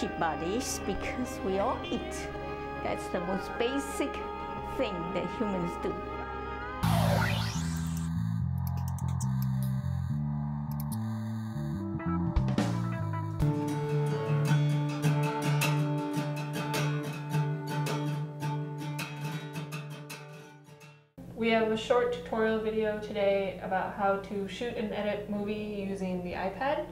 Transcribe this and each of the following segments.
keep bodies because we all eat. That's the most basic thing that humans do. We have a short tutorial video today about how to shoot and edit movie using the iPad.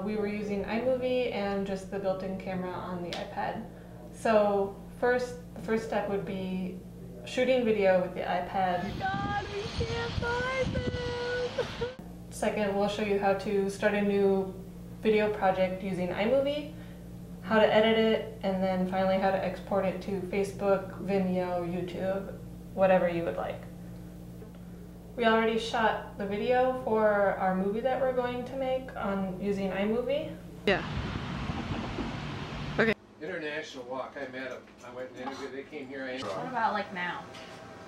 We were using iMovie and just the built-in camera on the iPad. So the first step would be shooting video with the iPad. God, we can't find them! Second, we'll show you how to start a new video project using iMovie, how to edit it, and then finally how to export it to Facebook, Vimeo, YouTube, whatever you would like. We already shot the video for our movie that we're going to make on using iMovie. Yeah. Okay. International walk. I met them. I went and interviewed. They came here. What about like now?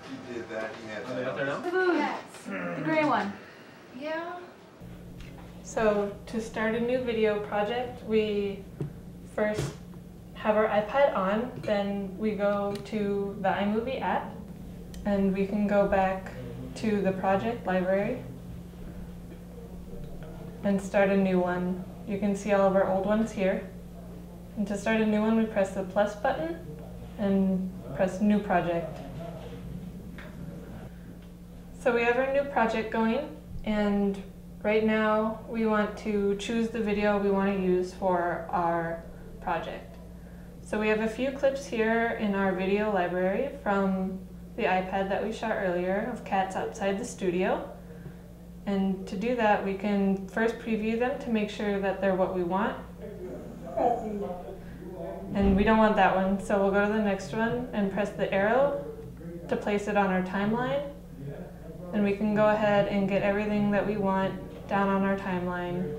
You did that. You had Are they out there now? The boots. The gray one. Yeah. So to start a new video project, we first have our iPad on, then we go to the iMovie app, and we can go back to the project library and start a new one. You can see all of our old ones here. And to start a new one, we press the plus button and press New Project. So we have our new project going, and right now we want to choose the video we want to use for our project. So we have a few clips here in our video library from the iPad that we shot earlier of cats outside the studio. And to do that, we can first preview them to make sure that they're what we want. And we don't want that one, so we'll go to the next one and press the arrow to place it on our timeline. And we can go ahead and get everything that we want down on our timeline.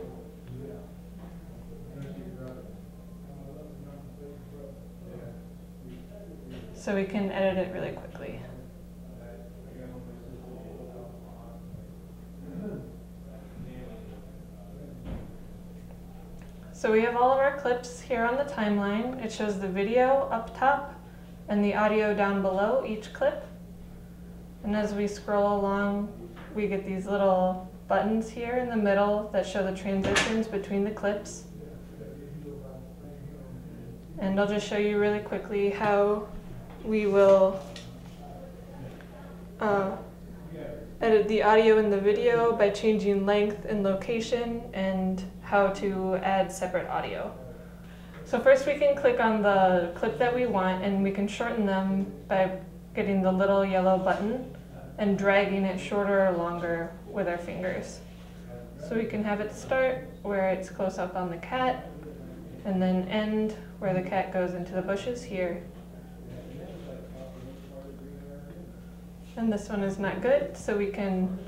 So we can edit it really quickly. So we have all of our clips here on the timeline. It shows the video up top and the audio down below each clip. And as we scroll along, we get these little buttons here in the middle that show the transitions between the clips. And I'll just show you really quickly how we will edit the audio in the video by changing length and location, and how to add separate audio. So first we can click on the clip that we want, and we can shorten them by getting the little yellow button and dragging it shorter or longer with our fingers. So we can have it start where it's close up on the cat, and then end where the cat goes into the bushes here. And this one is not good, so we can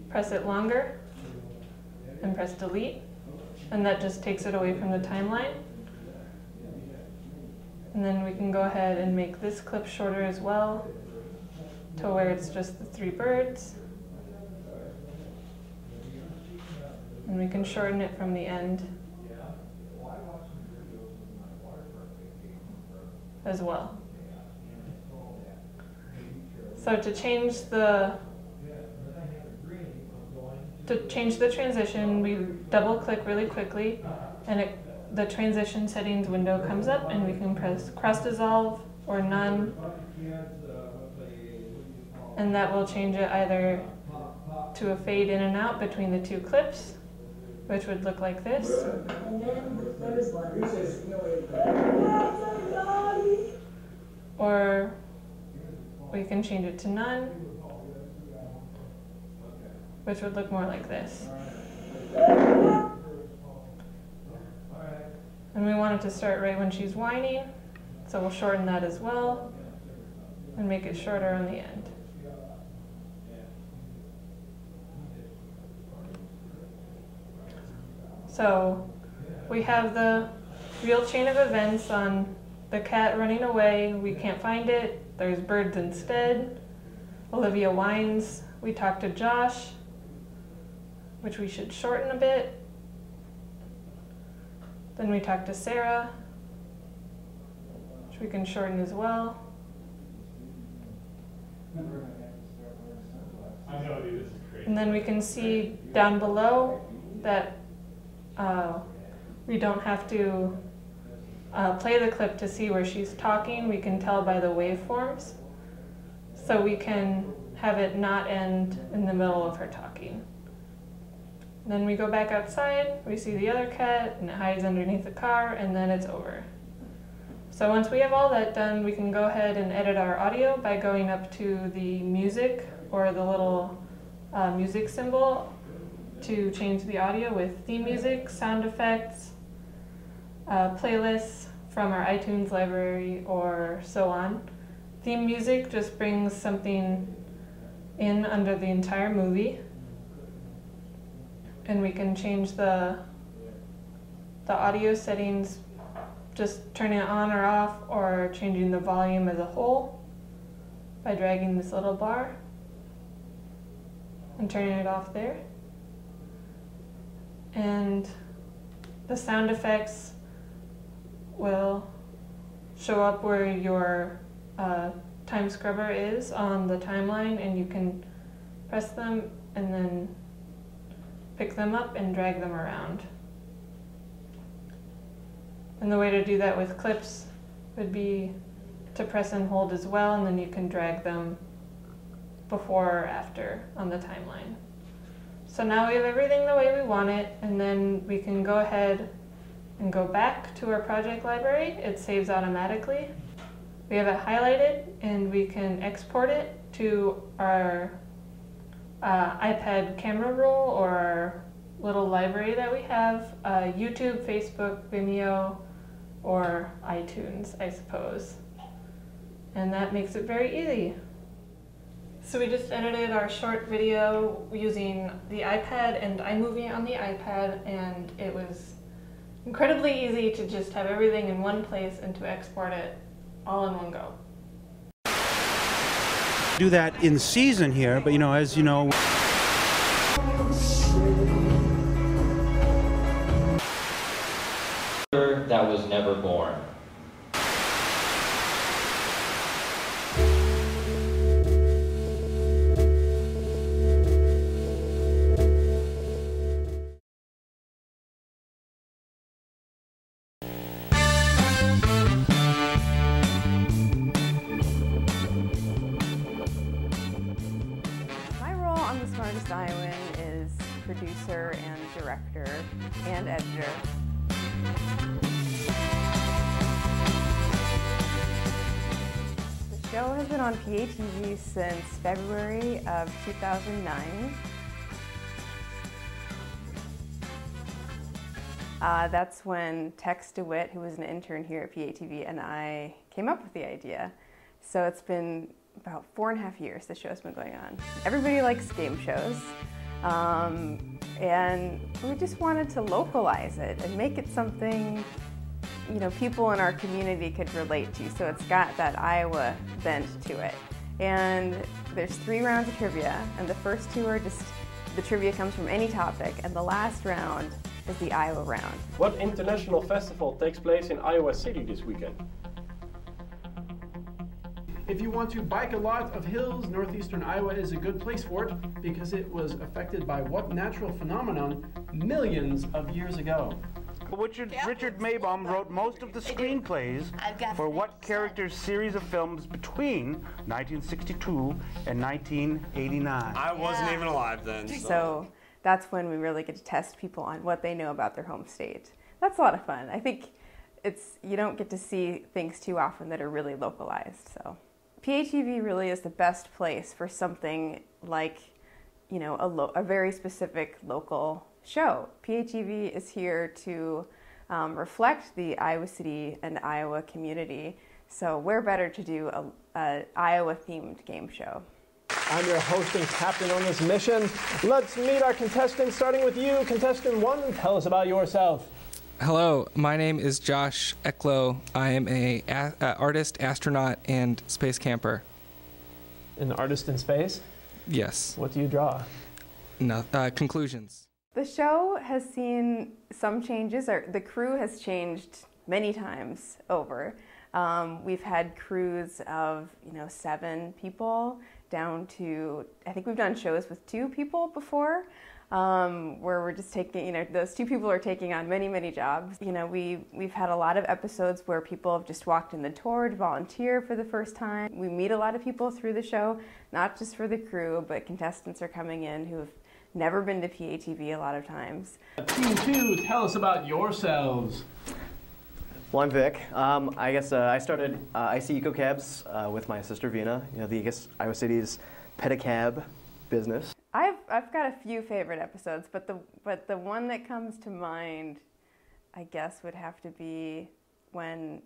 press it longer and press delete, and that just takes it away from the timeline. And then we can go ahead and make this clip shorter as well to where it's just the three birds. And we can shorten it from the end as well. So to change the transition, we double click really quickly, and the transition settings window comes up, and we can press cross dissolve or none, and that will change it either to a fade in and out between the two clips, which would look like this. Or we can change it to none, which would look more like this. And we want it to start right when she's whining, so we'll shorten that as well and make it shorter on the end. So we have the real chain of events on the cat running away. We can't find it. There's birds instead. Olivia whines. We talk to Josh, which we should shorten a bit. Then we talk to Sara, which we can shorten as well. And then we can see down below that we don't have to play the clip to see where she's talking. We can tell by the waveforms. So we can have it not end in the middle of her talking. Then we go back outside, we see the other cat, and it hides underneath the car, and then it's over. So once we have all that done, we can go ahead and edit our audio by going up to the music or the little music symbol to change the audio with theme music, sound effects, playlists from our iTunes library, or so on. Theme music just brings something in under the entire movie. And we can change the audio settings, just turning it on or off, or changing the volume as a whole by dragging this little bar and turning it off there. And the sound effects will show up where your time scrubber is on the timeline, and you can press them and then pick them up and drag them around. And the way to do that with clips would be to press and hold as well, and then you can drag them before or after on the timeline. So now we have everything the way we want it, and then we can go ahead and go back to our project library. It saves automatically. We have it highlighted, and we can export it to our iPad camera roll, or our little library that we have, YouTube, Facebook, Vimeo, or iTunes, I suppose. And that makes it very easy. So we just edited our short video using the iPad and iMovie on the iPad, and it was incredibly easy to just have everything in one place and to export it all in one go. Do that in season here, but as you know, that was never born. The Smartest Iowan is producer and director and editor. The show has been on PATV since February of 2009. That's when Tex DeWitt, who was an intern here at PATV, and I came up with the idea. So it's been about 4.5 years the show's been going on. Everybody likes game shows, and we just wanted to localize it and make it something people in our community could relate to. So it's got that Iowa bent to it. And there's 3 rounds of trivia, and the first 2 are just the trivia comes from any topic, and the last round is the Iowa round. What international festival takes place in Iowa City this weekend? If you want to bike a lot of hills, northeastern Iowa is a good place for it because it was affected by what natural phenomenon millions of years ago? Richard Maybaum wrote most of the screenplays for What Characters series of films between 1962 and 1989. I wasn't even alive then. So that's when we really get to test people on what they know about their home state. That's a lot of fun. I think you don't get to see things too often that are really localized. So PATV really is the best place for something like, a very specific local show. PATV is here to reflect the Iowa City and Iowa community. So where better to do a Iowa-themed game show? I'm your host and captain on this mission. Let's meet our contestants, starting with you, contestant 1. Tell us about yourself. Hello, my name is Josh Ecklow. I am a artist, astronaut, and space camper. An artist in space? Yes. What do you draw? No, conclusions. The show has seen some changes. The crew has changed many times over. We've had crews of 7 people down to, I think we've done shows with 2 people before, where we're just taking, those 2 people are taking on many, many jobs. We've had a lot of episodes where people have just walked in the door to volunteer for the first time. We meet a lot of people through the show, not just for the crew, but contestants are coming in who have never been to PATV a lot of times. Team 2, tell us about yourselves. Well, I'm Vic. I guess I started IC Eco Cabs with my sister Vina, Iowa City's pedicab business. I've got a few favorite episodes, but the one that comes to mind, I guess, would have to be when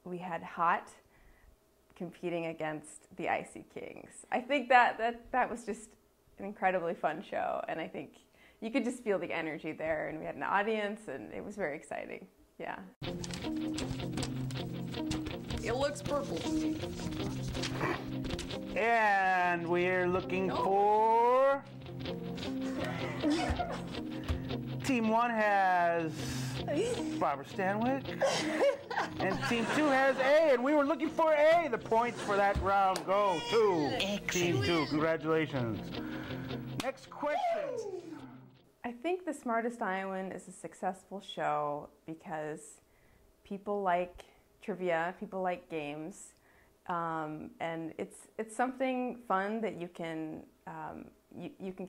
we had Hot competing against the Icy Kings. I think that was just an incredibly fun show, and I think you could just feel the energy there, and we had an audience, and it was very exciting. Yeah. It looks purple to me. And we're looking for... Team 1 has Barbara Stanwyck, and Team 2 has A, and we were looking for A. The points for that round go to Team 2. Congratulations. Next question. I think The Smartest Iowan is a successful show because people like trivia, people like games, and it's something fun that you can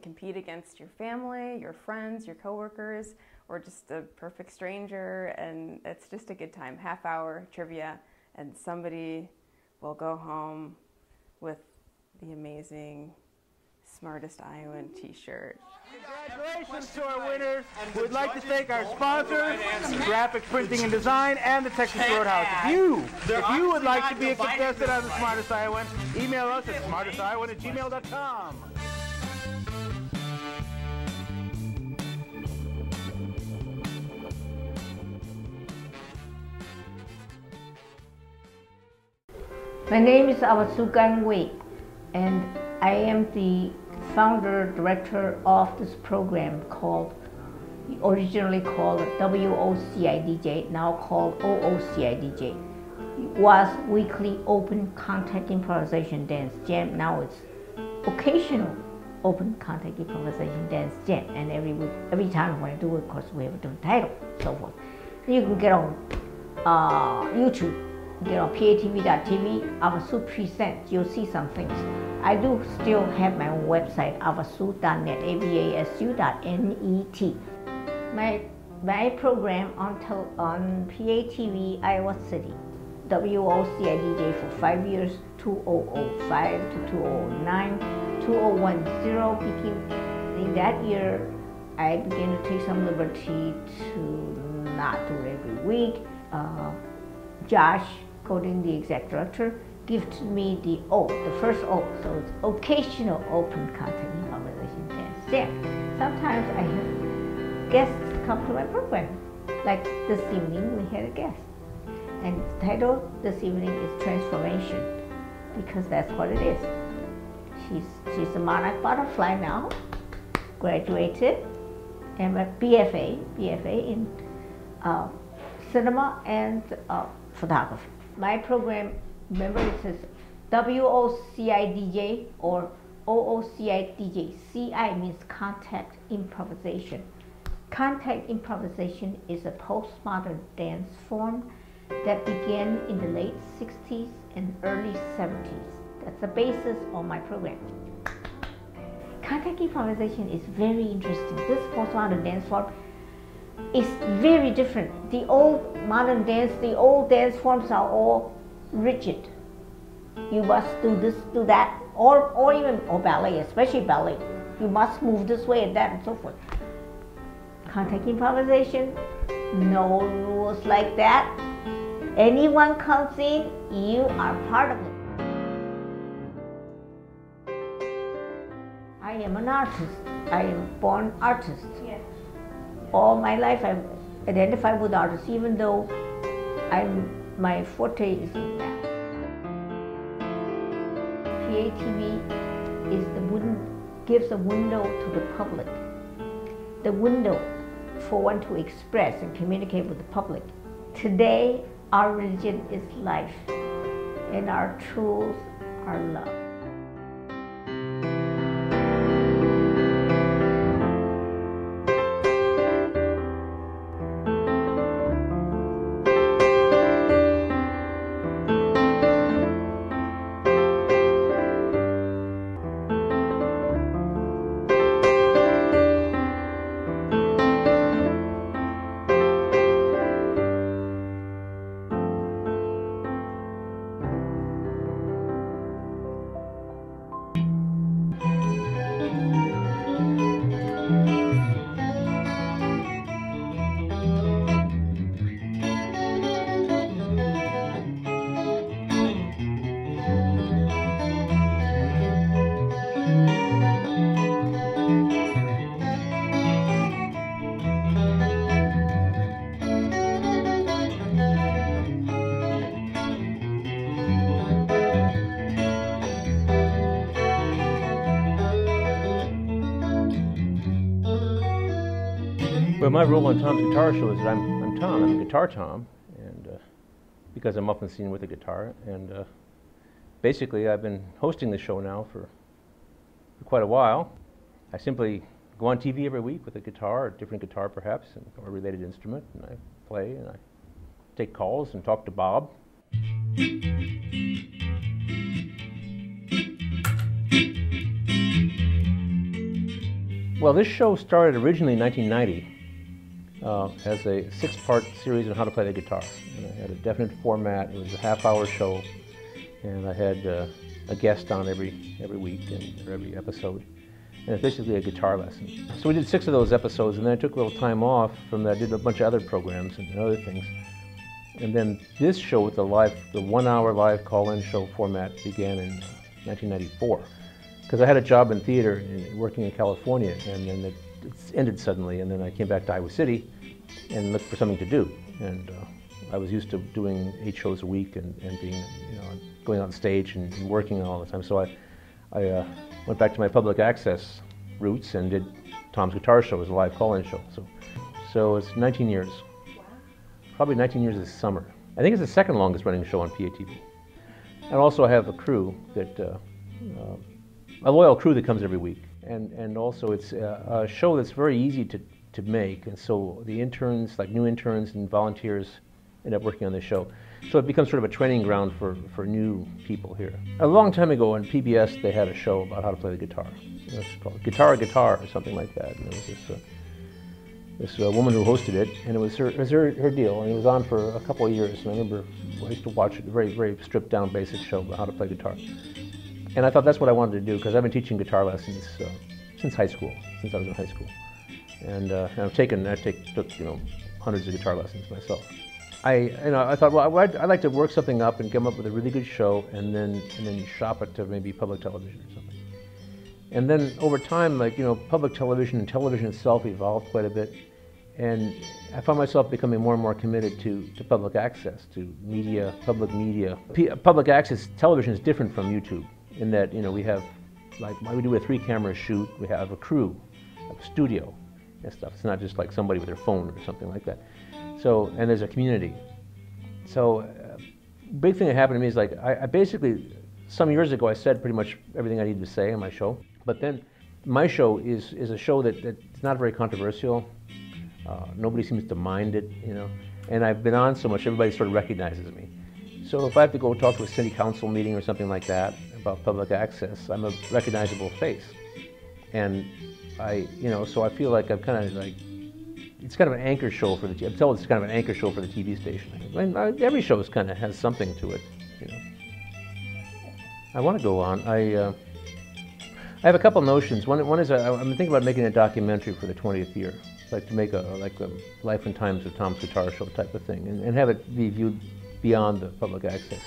compete against your family, your friends, your coworkers, or just a perfect stranger, and it's just a good time. Half-hour trivia, and somebody will go home with the amazing Smartest Iowan t-shirt. Congratulations to our winners. We'd like to thank our sponsors, Graphic Printing and Design, and the Texas Roadhouse. If you would like to be a contestant on The Smartest Iowan, email us at smartestiowan@gmail.com. My name is Awasugan Wei, and I am the founder, director of this program originally called WOCIDJ, now called OOCIDJ. It was Weekly Open Contact Improvisation Dance Jam. Now it's Occasional Open Contact Improvisation Dance Jam. And every time when I do it, of course, we have a different title, so forth. You can get on YouTube, get on PATV.tv, Avasu Presents, you'll see some things. I do still have my own website, avasu.net, avasu.net. My program on PATV Iowa City, WOCIDJ for 5 years, 2005 to 2009, 2010 in that year, I began to take some liberty to not do it every week. Josh, Coding, the exec director, gifted me the first O, so it's Occasional Open Contact Improvisation Dance Jam. Sometimes I have guests come to my program, like this evening we had a guest. And the title this evening is Transformation, because that's what it is. She's a monarch butterfly now, graduated, and a BFA in cinema and photography. My program, remember, it says WOCIDJ or OOCIDJ. CI means contact improvisation. Contact improvisation is a postmodern dance form that began in the late 60s and early 70s. That's the basis of my program. Contact improvisation is very interesting. This postmodern dance form is very different. The old dance forms are all rigid. You must do this, do that, or ballet, especially ballet. You must move this way and that and so forth. Contact improvisation, no rules like that. Anyone comes in, you are part of it. I am an artist. I am born artist. Yes. All my life I've identified with artists, even though my forte is in that. PATV gives a window to the public the window for one to express and communicate with the public. Today, our religion is life, and our tools are love. Well, my role on Tom's Guitar Show is that I'm Tom. I'm Guitar Tom, and because I'm often seen with a guitar. And basically, I've been hosting the show now for quite a while. I simply go on TV every week with a guitar, a different guitar perhaps, or a related instrument, and I play and I take calls and talk to Bob. Well, this show started originally in 1990 as a 6-part series on how to play the guitar. And I had a definite format. It was a half-hour show, and I had a guest on every week or every episode. And it's basically a guitar lesson. So we did 6 of those episodes, and then I took a little time off from that. I did a bunch of other programs and other things. And then this show with the 1-hour live call-in show format began in 1994. Because I had a job in theater working in California, and then it ended suddenly, and then I came back to Iowa City and looked for something to do. And I was used to doing 8 shows a week and being, going on stage and working all the time. So I went back to my public access roots and did Tom's Guitar Show as a live call-in show. So it's 19 years. Wow. Probably 19 years this summer. I think it's the second longest running show on PATV. And also I have a crew that, a loyal crew that comes every week. And also it's a show that's very easy to make. And so the interns, like new interns and volunteers, end up working on the show. So it becomes sort of a training ground for new people here. A long time ago on PBS, they had a show about how to play the guitar. It was called Guitar or something like that. And it was this woman who hosted it, and it was her deal. And it was on for a couple of years. And I remember I used to watch it, a very, very stripped down basic show about how to play guitar. And I thought that's what I wanted to do, because I've been teaching guitar lessons since high school, since I was in high school. And I took hundreds of guitar lessons myself. I thought, well, I'd like to work something up and come up with a really good show, and then shop it to maybe public television or something. And then over time, public television and television itself evolved quite a bit, and I found myself becoming more and more committed to public access, to media, public media. Public access television is different from YouTube in that we have, we do a 3-camera shoot. We have a crew, a studio, and stuff. It's not just like somebody with their phone or something like that. So, and there's a community. So, big thing that happened to me is I basically, some years ago, I said pretty much everything I needed to say on my show. But then, my show is a show that's not very controversial. Nobody seems to mind it, And I've been on so much, everybody sort of recognizes me. So if I have to go talk to a city council meeting or something like that about public access, I'm a recognizable face. And so I feel like I'm kind of it's kind of an anchor show for the. I'm told it's kind of an anchor show for the TV station. Every show kind of has something to it, I want to go on. I have a couple notions. One is I'm thinking about making a documentary for the 20th year, like to make a Life and Times of Tom's Guitar Show type of thing, and have it be viewed beyond the public access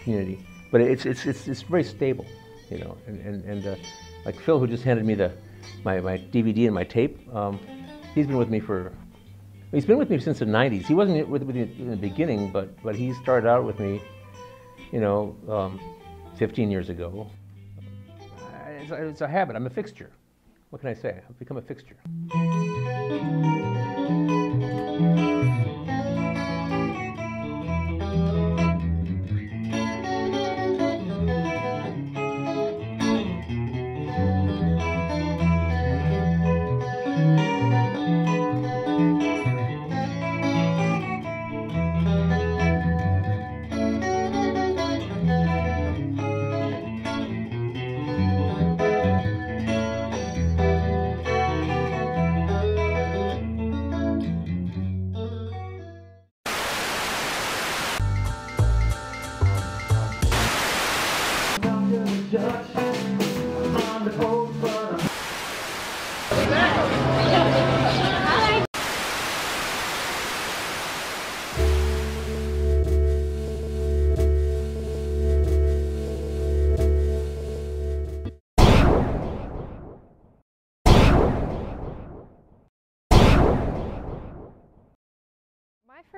community. But it's very stable, and like Phil, who just handed me my DVD and my tape. He's been with me since the 90s. He wasn't with me in the beginning, but he started out with me, 15 years ago. It's a habit. I'm a fixture. What can I say? I've become a fixture.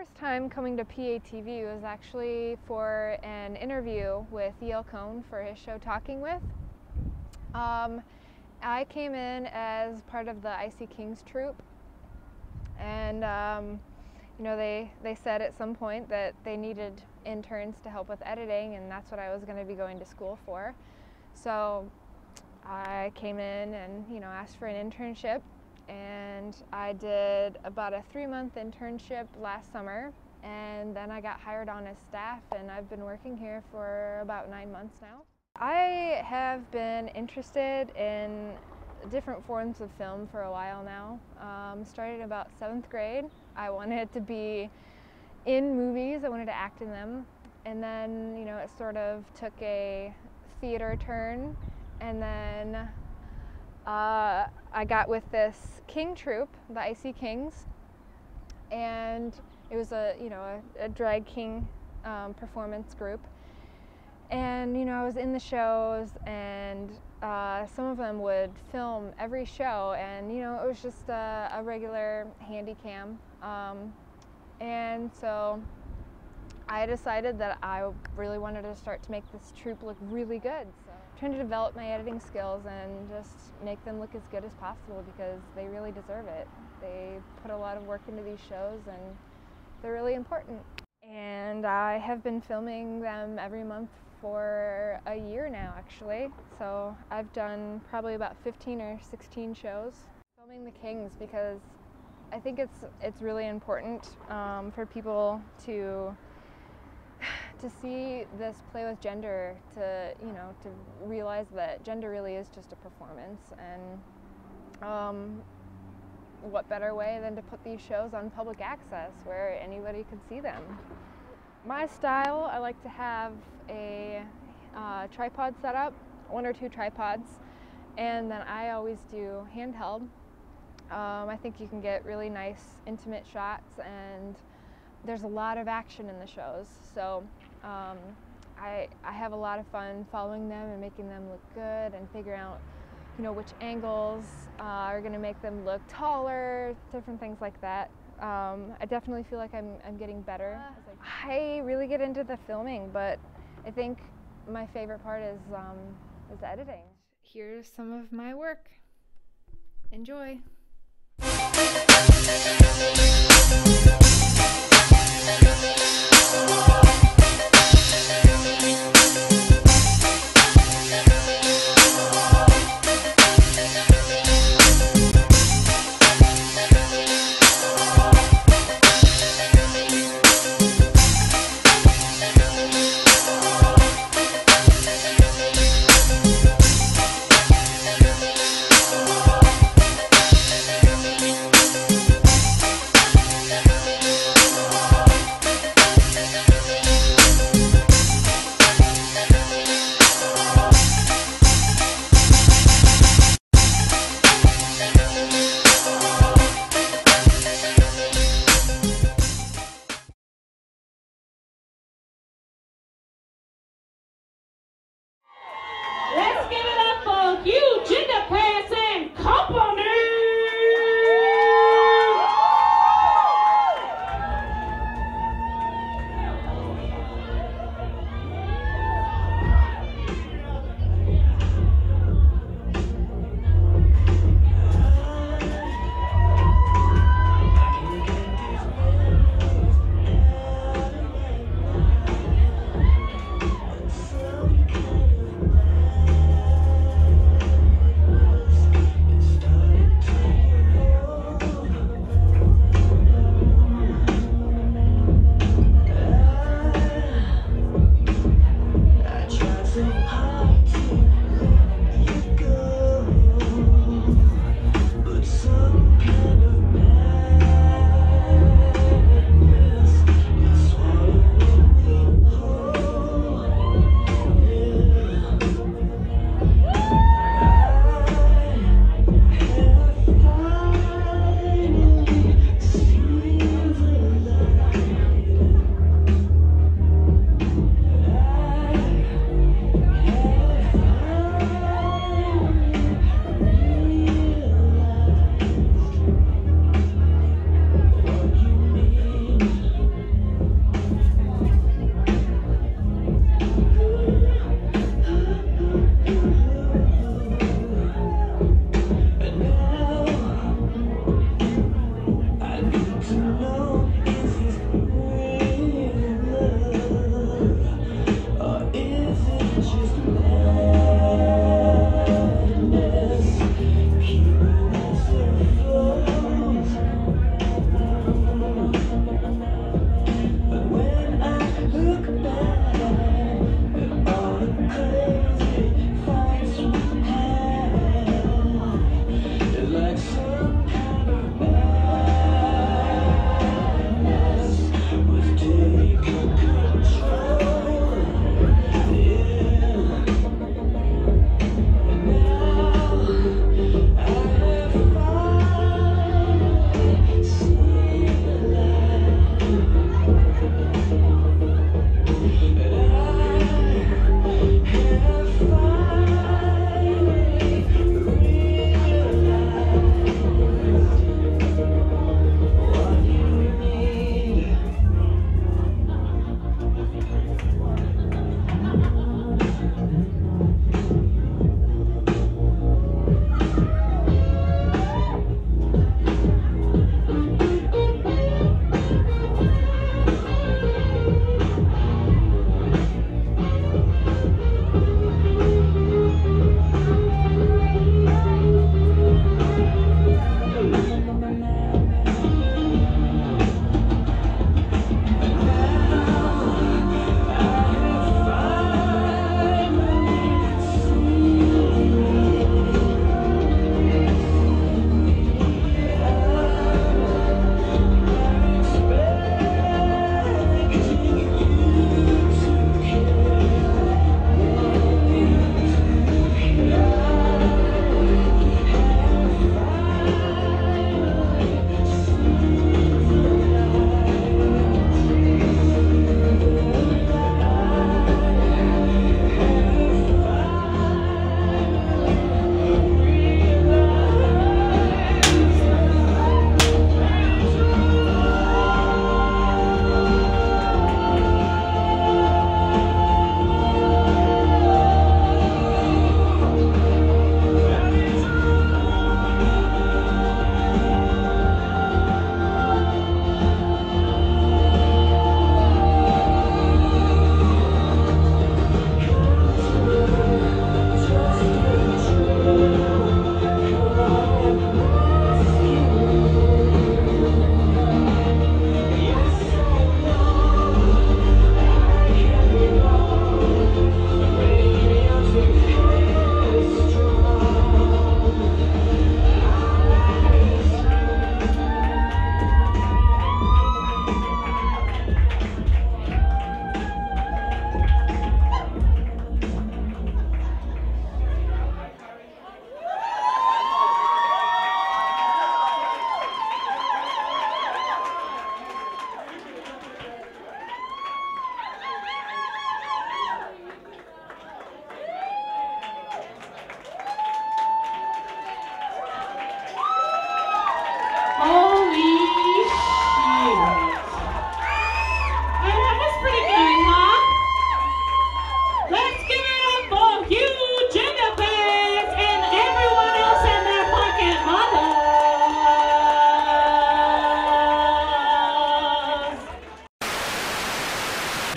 first time coming to PATV was actually for an interview with Yale Cohn for his show Talking With. I came in as part of the Icy Kings troupe, and you know, they said at some point that they needed interns to help with editing, and that's what I was going to be going to school for. So I came in and, you know, asked for an internship, and I did about a 3-month internship last summer, and then I got hired on as staff, and I've been working here for about 9 months now. I have been interested in different forms of film for a while now. Started about 7th grade. I wanted to be in movies, I wanted to act in them, and then, you know, it sort of took a theater turn, and then I got with this King troupe, the Icy Kings, and it was a drag king performance group. And, you know, I was in the shows, and some of them would film every show, and, you know, it was just a regular handy cam. And so I decided that I really wanted to start to make this troupe look really good. So I'm trying to develop my editing skills and just make them look as good as possible, because they really deserve it. They put a lot of work into these shows, and they're really important. And I have been filming them every month for a year now, actually. So I've done probably about 15 or 16 shows. Filming the Kings because I think it's really important for people to see this play with gender, to realize that gender really is just a performance, and what better way than to put these shows on public access where anybody could see them. My style, I like to have a tripod set up, 1 or 2 tripods, and then I always do handheld. I think you can get really nice intimate shots, and there's a lot of action in the shows, so I have a lot of fun following them and making them look good and figuring out, you know, which angles are going to make them look taller, different things like that. I definitely feel like I'm getting better. I really get into the filming, but I think my favorite part is editing. Here's some of my work. Enjoy.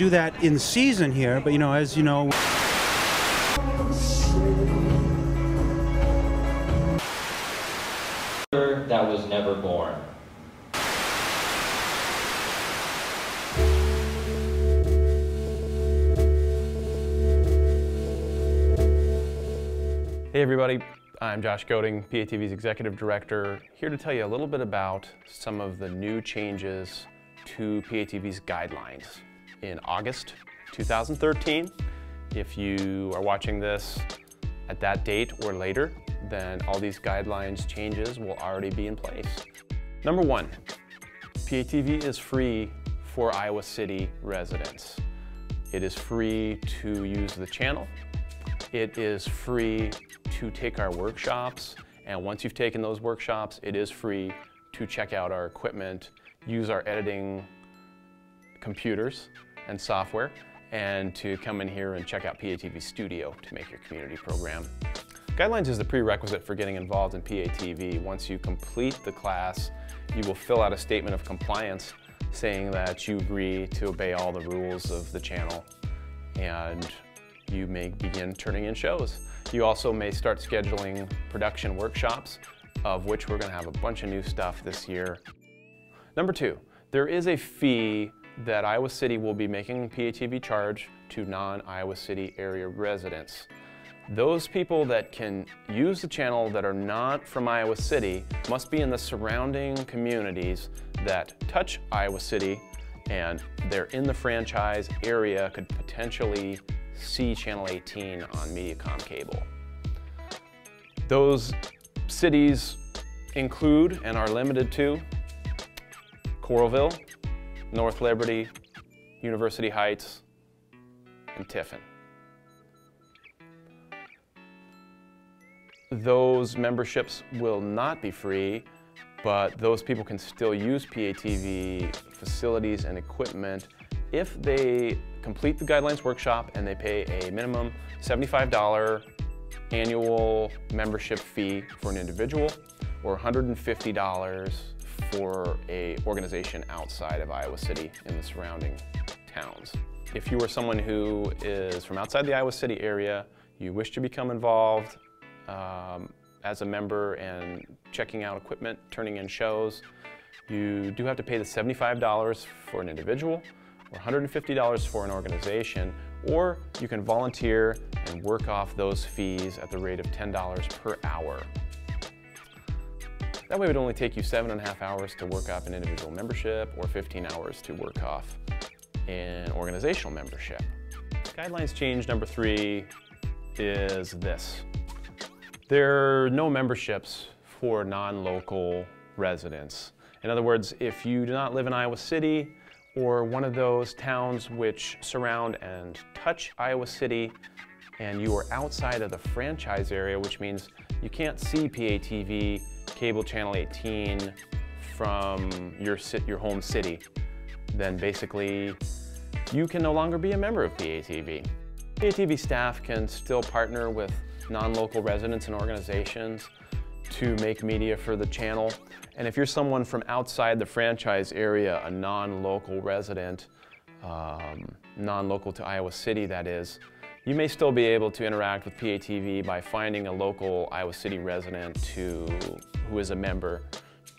do that in season here, but as you know. That was never born. Hey everybody, I'm Josh Goding, PATV's Executive Director, here to tell you a little bit about some of the new changes to PATV's guidelines. In August 2013, if you are watching this at that date or later, then all these guidelines changes will already be in place. Number one, PATV is free for Iowa City residents. It is free to use the channel. It is free to take our workshops, and once you've taken those workshops, it is free to check out our equipment, use our editing computers and software, and to come in here and check out PATV Studio to make your community program. Guidelines is the prerequisite for getting involved in PATV. Once you complete the class, you will fill out a statement of compliance saying that you agree to obey all the rules of the channel, and you may begin turning in shows. You also may start scheduling production workshops, of which we're going to have a bunch of new stuff this year. Number two, there is a fee that Iowa City will be making PATV charge to non-Iowa City area residents. Those people that can use the channel that are not from Iowa City must be in the surrounding communities that touch Iowa City, and they're in the franchise area, could potentially see Channel 18 on Mediacom cable. Those cities include and are limited to Coralville, North Liberty, University Heights, and Tiffin. Those memberships will not be free, but those people can still use PATV facilities and equipment if they complete the guidelines workshop and they pay a minimum $75 annual membership fee for an individual, or $150 for an organization outside of Iowa City in the surrounding towns. If you are someone who is from outside the Iowa City area, you wish to become involved as a member and checking out equipment, turning in shows, you do have to pay the $75 for an individual, or $150 for an organization, or you can volunteer and work off those fees at the rate of $10 per hour. That way it would only take you 7.5 hours to work off an individual membership, or 15 hours to work off an organizational membership. Guidelines change number 3 is this. There are no memberships for non-local residents. In other words, if you do not live in Iowa City, or one of those towns which surround and touch Iowa City, and you are outside of the franchise area, which means you can't see PATV cable channel 18 from your home city, then basically you can no longer be a member of PATV. PATV staff can still partner with non-local residents and organizations to make media for the channel. And if you're someone from outside the franchise area, a non-local resident, non-local to Iowa City that is, you may still be able to interact with PATV by finding a local Iowa City resident who is a member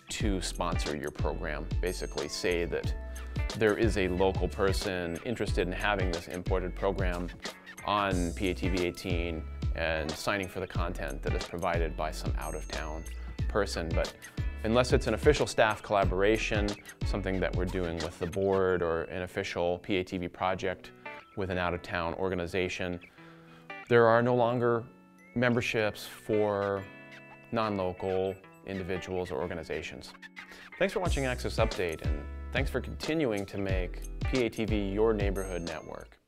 to sponsor your program. Basically say that there is a local person interested in having this imported program on PATV 18 and signing for the content that is provided by some out-of-town person. But unless it's an official staff collaboration, something that we're doing with the board, or an official PATV project with an out-of-town organization, there are no longer memberships for non-local individuals or organizations. Thanks for watching Access Update, and thanks for continuing to make PATV your neighborhood network.